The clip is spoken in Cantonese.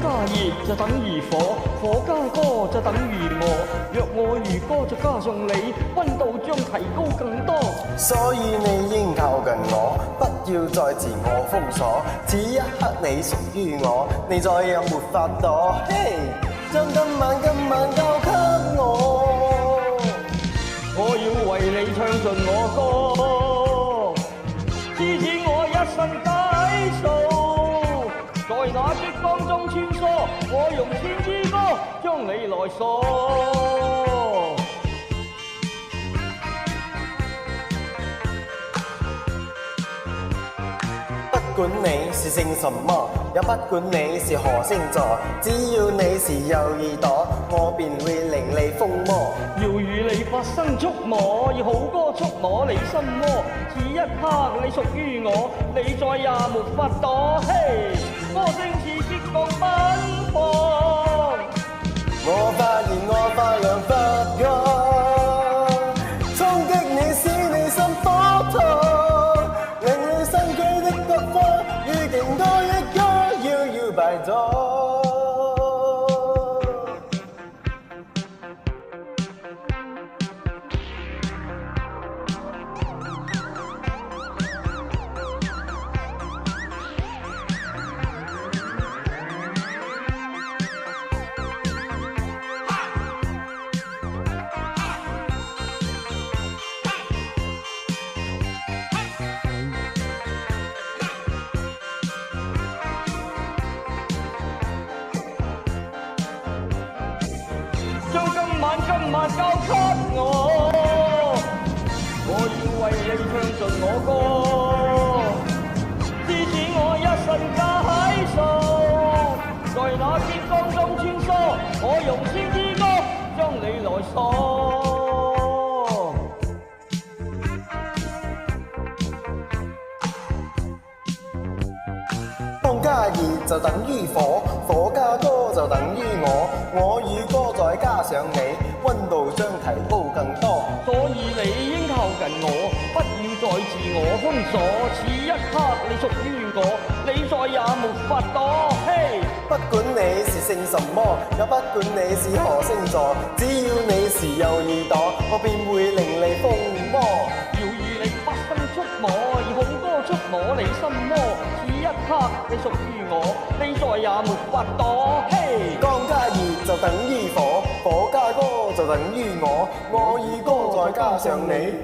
加熱就等於火，火加歌就等於我。若我如歌再加上你，溫度將提高更多。所以你應靠近我，不要再自我封鎖。此一刻你屬於我，你再也沒法躲。嘿，將今晚交給我。我要為你唱盡我歌，獅子我一生解數，在那激光中穿梭，我用千支歌將你來鎖。不管你是姓什麼，也不管你是何星座，只要你是有耳朵，我便會令你瘋魔。要與你發生觸摸，要好歌觸摸你心窩。此一刻你屬於我，你再也沒法躲。嘿，歌聲似激光奔放，我發現我發亮發光，衝擊你使你心火燙，令你身軀的各方與勁多一個搖搖擺盪。將今晚交給我，我要為你唱盡我歌。獅子我一生解數，在那激光中穿梭，我用千支歌將你來鎖。光加熱就等於火，火加歌就等於我與歌再加上你，溫度將提高更多。所以你應靠近我，不要再自我封鎖。此一刻你屬於我，你再也沒法躲。嘿，不管你是姓什麼，也不管你是何星座，只要你是有耳朵，我便會令你瘋魔。要與你發生觸摸，以好歌觸摸你心窩。此一刻你屬於我，你再也沒法躲。嘿，光加熱就等於火，火加歌就等於我與歌再加上你，